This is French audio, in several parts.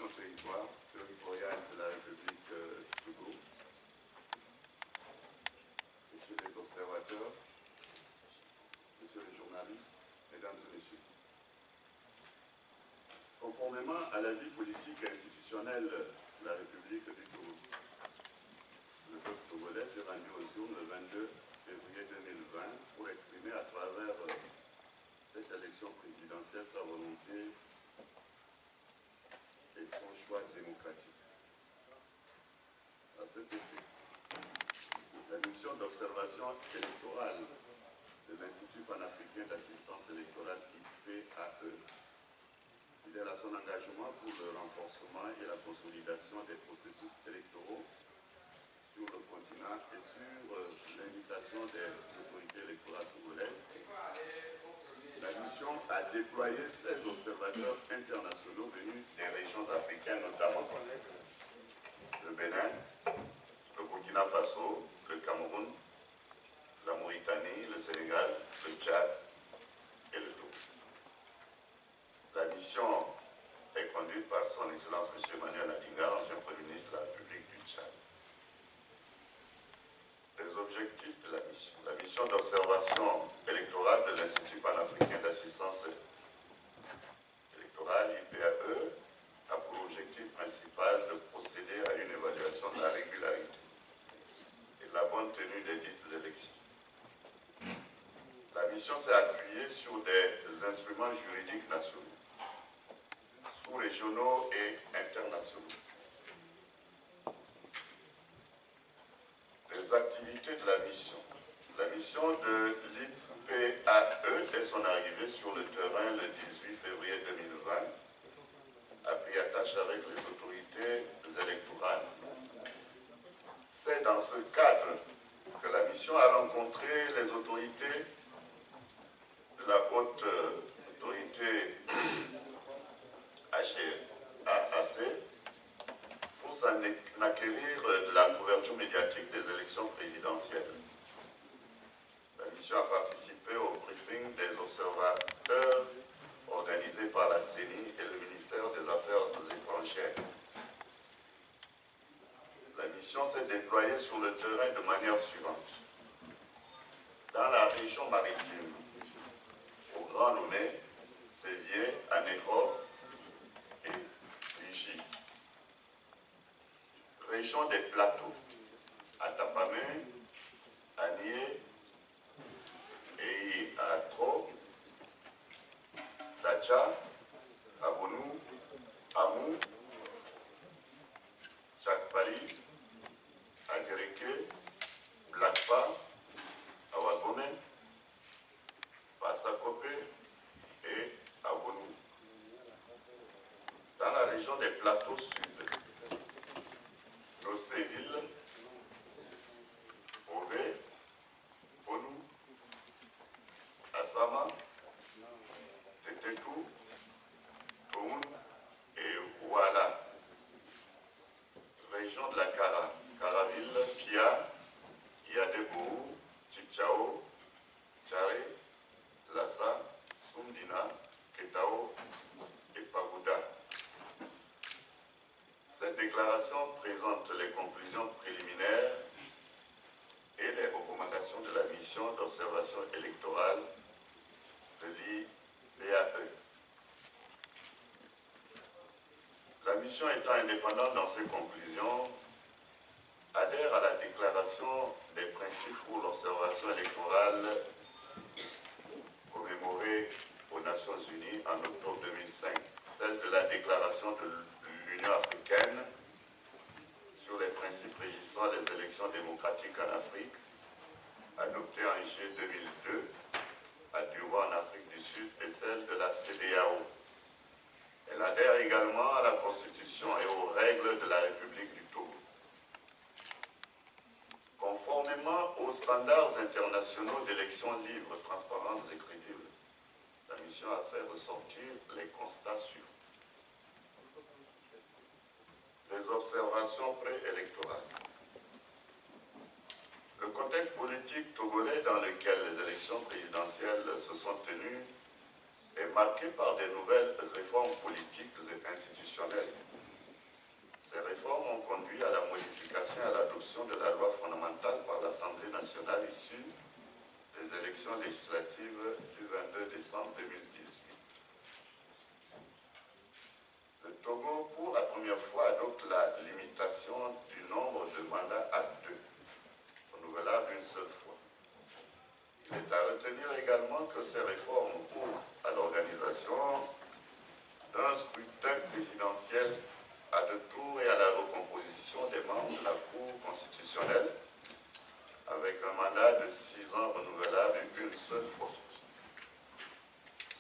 administration territoriale de la République du Togo, messieurs les observateurs, messieurs les journalistes, mesdames et messieurs. Conformément à la vie politique et institutionnelle de la République du Togo, le peuple togolais s'est rendu aux urnes le 22 février 2020 pour exprimer à travers cette élection présidentielle sa volonté et son choix démocratique. À cet effet, la mission d'observation électorale de l'Institut panafricain d'assistance électorale IPAE fidèle à son engagement pour le renforcement et la consolidation des processus électoraux sur le continent et sur l'invitation des autorités électorales togolaises. La mission a déployé 16 observateurs internationaux venus des régions africaines, notamment le Bénin, le Burkina Faso, le Cameroun, la Mauritanie, le Sénégal, le Tchad et le Togo. La mission est conduite par son Excellence M. Manuel Adinga, ancien Premier ministre de la République du Tchad. Les objectifs de la mission. La mission d'observation électorale de l'Institut panafricain d'assistance électorale, IPAE, a pour objectif principal de procéder à une évaluation de la régularité et de la bonne tenue des dites élections. La mission s'est appuyée sur des instruments juridiques nationaux, sous-régionaux et internationaux. Les activités de la mission. La mission de l'IPAE, dès son arrivée sur le terrain le 18 février 2020, a pris attache avec les autorités électorales. C'est dans ce cadre que la mission a rencontré les autorités de la haute autorité HAC pour s'en acquérir de la couverture médiatique des élections présidentielles. La mission a participé au briefing des observateurs organisé par la CENI et le ministère des Affaires étrangères. La mission s'est déployée sur le terrain de manière suivante. Dans la région maritime, au Grand Lomé, Sévier, Anégrov et Vigie. Région des plateaux, à Tapamé, à Nié et à Tro, Dacha, à Bonou, à Mou, Chakpali, à Gereke, Blakpa, à Wagomen, Passakopé et à Bonou. Dans la région des plateaux sud, Rosseville, Ové, Bonou, Asrama, Tetetou, Toun et Ouala. Région de la Kara, Karaville, Pia, Yadebou, Tchitchao, Tchare, Lassa, Sundina, Ketao et Pagouda. Cette déclaration présente les conclusions préliminaires et les recommandations de la mission d'observation électorale de l'IPAE. La mission étant indépendante dans ses conclusions, adhère à la déclaration des principes pour l'observation électorale commémorée aux Nations Unies en octobre 2005, celle de la déclaration de l'Union africaine sur les principes régissant les élections démocratiques en Afrique, adoptée en juillet 2002 à Durban en Afrique du Sud, et celle de la CEDEAO. Elle adhère également à la Constitution et aux règles de la République du Togo. Conformément aux standards internationaux d'élections libres, transparentes et crédibles, la mission a fait ressortir les constats suivants. Les observations préélectorales. Le contexte politique togolais dans lequel les élections présidentielles se sont tenues est marqué par des nouvelles réformes politiques et institutionnelles Ces réformes ont conduit à la modification et à l'adoption de la loi fondamentale par l'Assemblée nationale issue des élections législatives du 22 décembre 2018. Le Togo, pour la première fois, adopte la limitation du nombre de mandats à 2, renouvelable une seule fois. Il est à retenir également que ces réformes ouvrent à l'organisation d'un scrutin présidentiel à deux tours et à la recomposition des membres de la Cour constitutionnelle avec un mandat de 6 ans renouvelable une seule fois.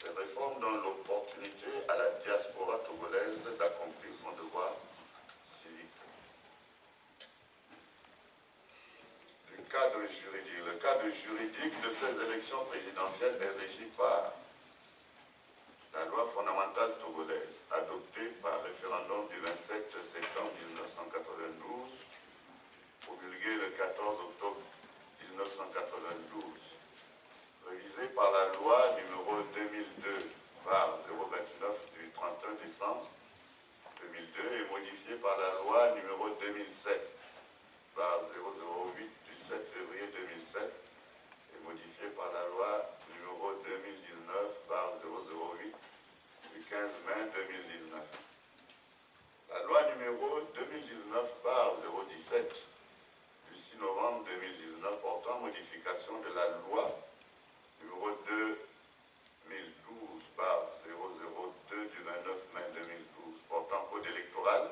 Ces réformes donnent l'opportunité à la diaspora togolaise d'accomplir son devoir civique. Le cadre juridique de ces élections présidentielles est régi par la loi fondamentale togolaise, adoptée par référendum du 27 septembre 1992, promulguée le 14 octobre 1992, révisée par la loi numéro 2002/029 du 31 décembre 2002 et modifiée par la loi numéro 2007/008 du 7 février 2007 et modifiée par la loi numéro 2019/008 du 15 mai 2019. La loi numéro 2019/017 du 6 novembre 2019 portant modification de la loi numéro 2012/002 du 29 mai 2012 portant code électoral,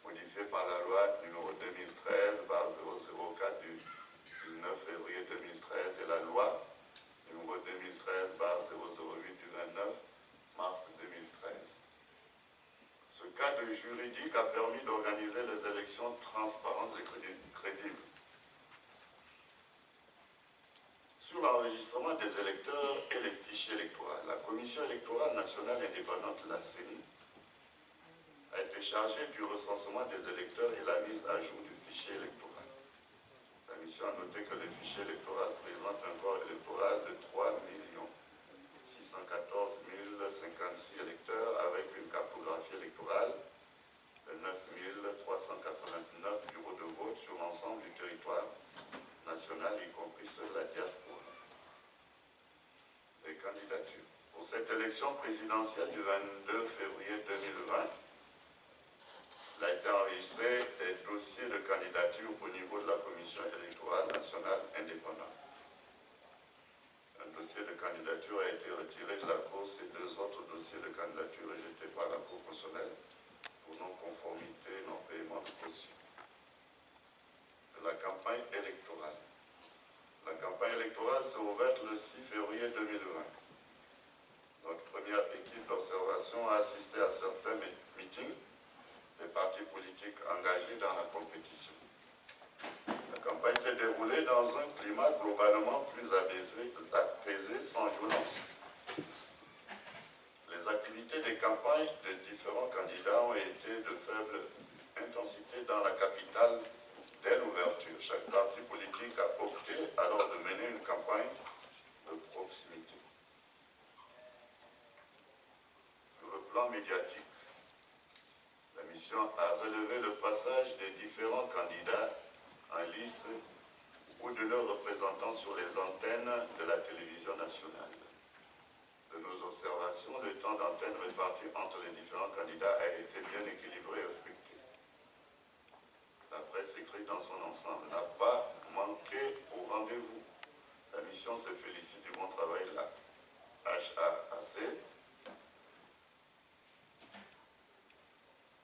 modifié par la loi numéro 2013/004 du 19 février 2013 et la loi numéro 2013/008 du 29 mars 2013. Ce cadre juridique a permis d'organiser les élections transparentes et crédibles. Sur l'enregistrement des électeurs et les fichiers électoraux, la Commission électorale nationale indépendante, la CENI, a été chargée du recensement des électeurs et la mise à jour du fichier électoral. La mission a noté que le fichier électoral présente un corps électoral de 3 614 056 électeurs avec une cartographie électorale de 9 389 bureaux de vote sur l'ensemble du territoire national, y compris ceux de la diaspora. Les candidatures. Pour cette élection présidentielle du 22 février 2020, il a été enregistré des dossiers de candidature au niveau de la Commission électorale nationale indépendante. Un dossier de candidature a été retiré de la course et 2 autres dossiers de candidature rejetés par la Cour constitutionnelle pour non-conformité, non-paiement de caution. De la campagne électorale. La campagne électorale s'est ouverte le 6 février 2020. Notre première équipe d'observation a assisté à certains meetings des partis politiques engagés dans la compétition. La campagne s'est déroulée dans un climat globalement plus apaisé, sans violence. Les activités des campagnes de différents candidats ont été de faible intensité dans la capitale dès l'ouverture. Chaque parti politique a opté alors de mener une campagne de proximité. Sur le plan médiatique, la mission a relevé le passage des différents candidats en lice ou de leurs représentants sur les antennes de la télévision nationale. De nos observations, le temps d'antenne réparti entre les différents candidats a été bien équilibré et respecté. La presse écrite dans son ensemble n'a pas manqué au rendez-vous. La mission se félicite du bon travail de la HAAC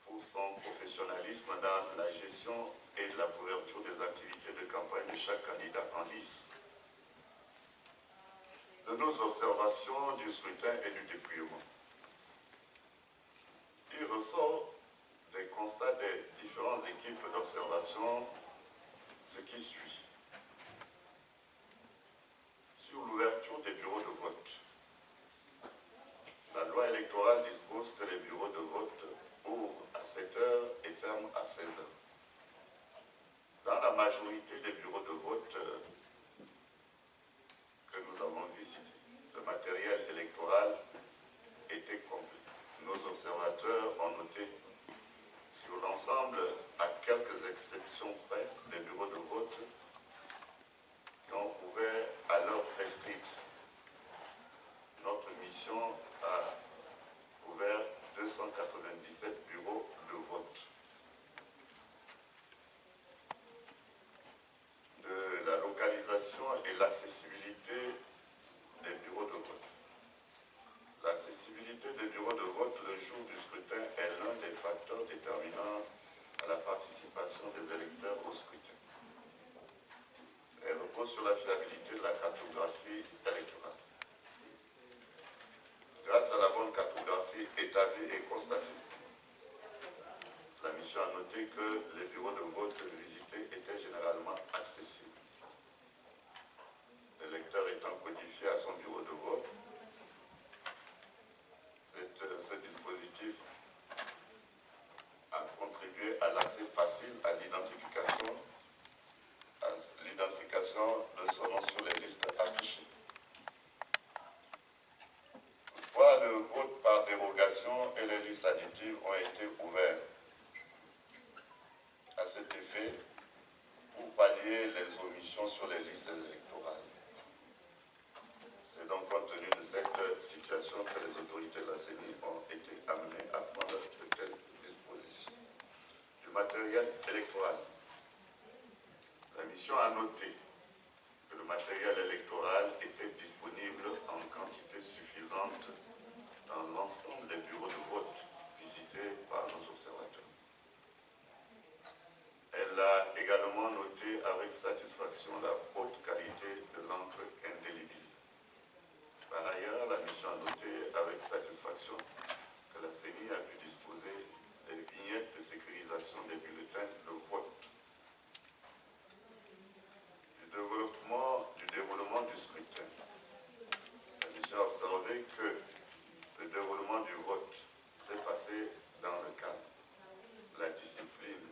pour son professionnalisme dans la gestion et de la couverture des activités de campagne de chaque candidat en lice. De nos observations du scrutin et du dépouillement, il ressort des constats des différentes équipes d'observation ce qui suit. Sur l'ouverture des bureaux de vote, la loi électorale dispose que les bureaux de vote ouvrent à 7 h et ferment à 16 h. Dans la majorité des bureaux de vote que nous avons visités, le matériel électoral était complet. Nos observateurs ont noté sur l'ensemble conditions près des bureaux de vote qui ont ouvert à l'heure prescrite. Notre mission a ouvert 297 bureaux de vote. De la localisation et l'accessibilité des bureaux de vote. L'accessibilité des bureaux de vote le jour du scrutin est l'un des facteurs déterminants à la participation des électeurs au scrutin. Elle repose sur la fiabilité de la cartographie électorale. Grâce à la bonne cartographie établie et constatée, la mission a noté que les bureaux de vote visités étaient généralement accessibles. L'électeur étant codifié à son bureau de vote, ce dispositif a contribué à l'accès facile à l'identification de son nom sur les listes affichées. Toutefois, le vote par dérogation et les listes additives ont été ouverts. À cet effet, pour pallier les omissions sur les listes électorales. C'est donc compte tenu de cette situation que les autorités de la CENI ont été amenées à prendre de telles dispositions. Du matériel électoral. La mission a noté que le matériel électoral était disponible en quantité suffisante dans l'ensemble des bureaux de vote visités par nos observateurs. Elle a également noté avec satisfaction la haute qualité de l'encre indélébile. Par ailleurs, la mission a noté avec satisfaction que la CENI a pu disposer des vignettes de sécurisation des bulletins de vote. Du déroulement du scrutin. La mission a observé que le déroulement du vote s'est passé dans le calme, la discipline,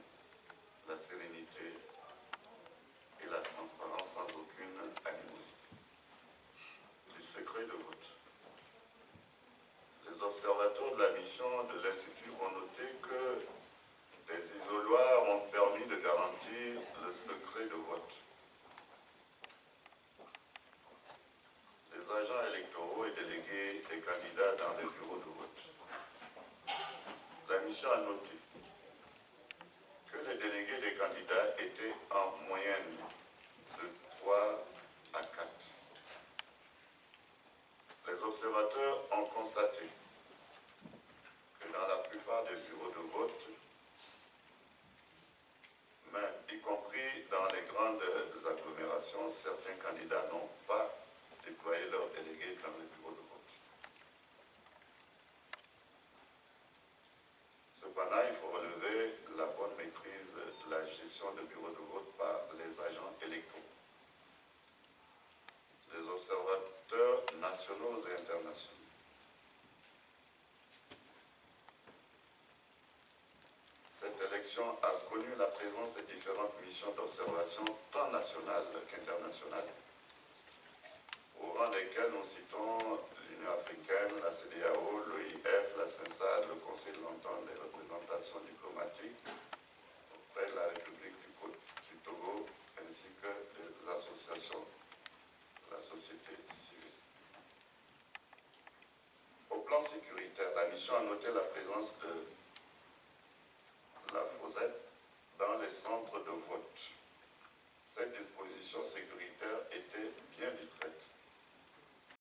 la sérénité et la transparence sans aucune animosité. Du secret de vote. Les observateurs de la mission de l'Institut ont noté que des isoloirs ont permis de garantir le secret de vote. Les agents électoraux et délégués des candidats dans les bureaux de vote. La mission a noté que les délégués des candidats étaient en moyenne de 3 à 4. Les observateurs ont constaté que dans la plupart des bureaux de vote, mais y compris dans les grandes agglomérations, certains candidats n'ont pas déployé leurs délégués dans les bureaux de vote. Cependant, il faut relever la bonne maîtrise de la gestion des bureaux de vote par les agents électoraux. Les observateurs nationaux et internationaux. Cette élection a connu la présence de différentes missions d'observation tant nationales qu'internationales, au rang desquelles nous citons l'Union africaine, la CEDEAO, l'OIF, la CENSAD, le Conseil de l'entente des représentations diplomatiques auprès de la République du Togo, ainsi que des associations de la société civile. Au plan sécuritaire, la mission a noté la présence de la FOSET dans les centres de vote. Cette disposition sécuritaire